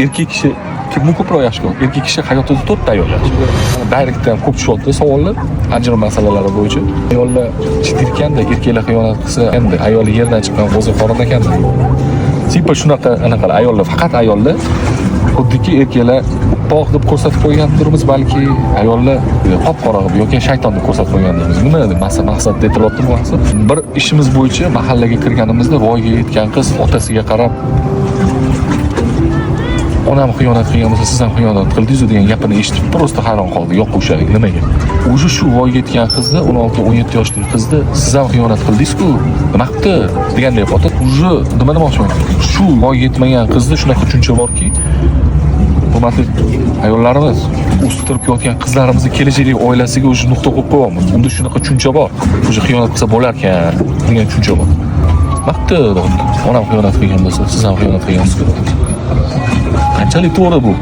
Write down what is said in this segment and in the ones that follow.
Erkak kishi kimni ko'proq yaxshi ko'radi? Erkak kishi hayotida 4 ta ayol yaxshi ko'radi. Direktdan ko'p tushyapti savollar ajrim masalalari bo'yicha. Ayollar jiddiy ekanda, erkaklar xiyonat qilsa endi ayoli yerdan chiqqan o'zi qorin ekanda. Simpel shunaqa anaqa ayollar, faqat ayollar xuddiki erkaklar oppoq deb ko'rsatib qo'ygandirmiz, balki ayollar qop-qora yoki shayton deb ko'rsatib qo'ygandirmiz. Nima edi maqsad aytilyapti bu maqsad? Bir ishimiz bo'yicha mahallaga kirganimizda voyaga yetgan qiz otasiga qarab onam xiyonat qilgan bo'lsa, siz ham xiyonat qildingiz degan gapini eshitib, prosta hayron qoldi. Yo'q o'shalik nimaga? O'sha shu voyaga yetgan qizni, 16-17 yoshli qizni siz ham xiyonat qildingiz-ku, nima qildi deganda yo'qotib, o'sha nima demoqchiman? Shu voyaga yetmagan qizda shunaqa tushuncha borki, hurmatli ayollarimiz, o'stirib yotgan qizlarimizni kelajak oilasiga o'sha nuqta qo'yib qo'yamiz. Unda shunaqa tushuncha bor. O'sha xiyonat qilsa bo'larkan degan tushuncha bor. Maqta, onam xiyonat qilgan bo'lsa, siz ham xiyonat qilgansiz-ku. Qanchalik to'g'ri bu?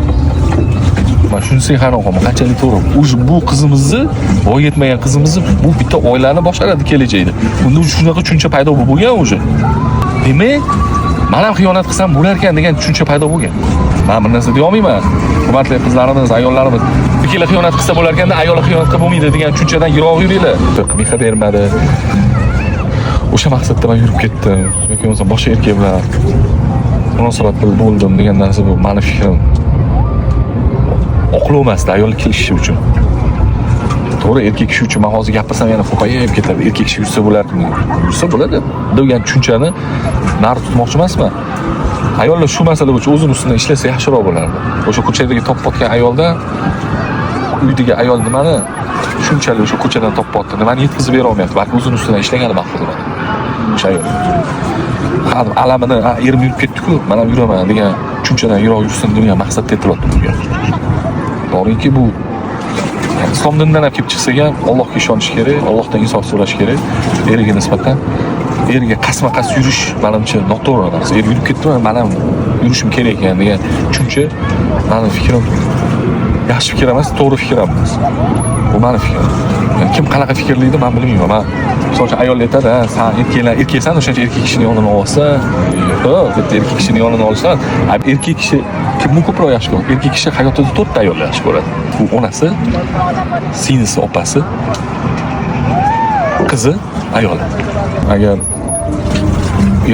Men shunisiga hayron qolaman. Qanchalik to'g'ri? O'sha bu qizimizni, voyaga yetmagan qizimizni bu bitta oilani boshqaradi kelajakda. Bunda shunaqa tushuncha paydo bo'lgan o'sha. Demak, men ham xiyonat qilsam bo'larkan degan tushuncha paydo bo'lgan. Men bir narsa deya olmayman. Hurmatli qizlarimiz, ayollarimiz, erkaklar xiyonat qilsa bo'larkanda, ayollar xiyonat qilib bo'lmaydi degan tushunchadan yiroq yuringlar. Meha bermadi. O'sha maqsadda men yurib ketdim. Yoki bo'lmasa boshqa erkak bilan munosabat bo'ldim degan narsa bu meni fikrim. Oqlov emasdi ayol kelishishi uchun. To'g'ri, erkak kishi uchun men hozir gapirsam yana ko'payib ketadi. Erkak kishi yursa bo'larmi? Yursa bo'ladi degan tushunchani nari tutmoqchi emasman. Ayollar shu masala bo'yicha o'zini ustidan ishlasa yaxshiroq bo'lardi. O'sha ko'chadagi topib ayoldan uydagi ayol nimani shunchalik o'sha ko'chadan topib nimani yetkazib bera olmayapti. Balki o'zini ustidan ishlagani ma'qul bo'ladi. O'sha ayol. Alamini erim yurib ketdi-ku, men ham yuraman degan tushunchadan yiroq yursin degan maqsadda aytilyapti bunga. To'g'riki bu islom dinidan ham kelib chiqsa ham Allohga ishonish kerak, Allohdan insof so'rash kerak. Eriga nisbatan eriga qasma-qas yurish menimcha noto'g'ri narsa. Er yurib ketdimi, men ham yurishim kerak ekan degan tushuncha mening fikrim yaxshi fikr emas, to'g'ri fikr emas. Bu mening fikrim. Kim qanaqa fikrlaydi men bilmayman. Men masalan ayollar aytadi, "Sen erkaksan, o'shancha erkak kishining yonini olsa, yo'q, bitta erkak kishining yonini olsan, erkak kishi kimni ko'proq yaxshi ko'radi? Erkak kishi hayotida 4 ta ayol yaxshi ko'radi. Bu onasi, singlisi, opasi, qizi, ayoli. Agar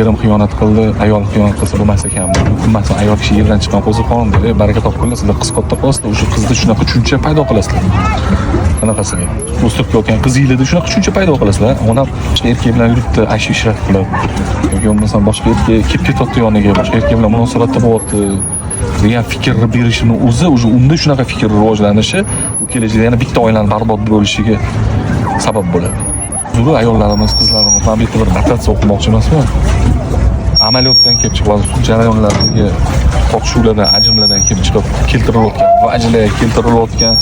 erim xiyonat qildi, ayol xiyonat qilsa bo'lmas ekan. Bo'lmasa ayol kishi yerdan chiqqan qo'ziqon dedi, baraka topinglar, sizlar qiz katta qo'yasizlar, o'sha qizni shunaqa tushuncha paydo qilasizlar. Qanaqasiga? O'stirib yotgan qizingizda shunaqa tushuncha paydo qilasizlar. Onam erkak bilan yuribdi, aysh ishrat qilib, yoki bo'lmasa boshqa erkak kelib ketyapti yoniga, boshqa erkak bilan munosabatda bo'lyapti degan fikrni berishini o'zi unda shunaqa fikr rivojlanishi, u kelajakda yana bitta oilani barbod bo'lishiga sabab bo'ladi. Zuru ayollarimiz, qizlarimiz, men bitta bir notatsiya o'qimoqchi emasman. Amaliyotdan kelib chiqib, sud jarayonlaridagi tortishuvlardan, ajrimlardan kelib chiqib keltirilayotgan va ajrlarga keltirilayotgan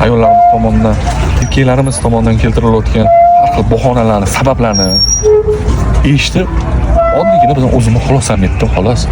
ayollarimiz tomonidan, erkaklarimiz tomonidan keltirilayotgan har xil bahonalarni, sabablarni eshitib, oddiygina biz o'zimni xulosam etdim, xolos.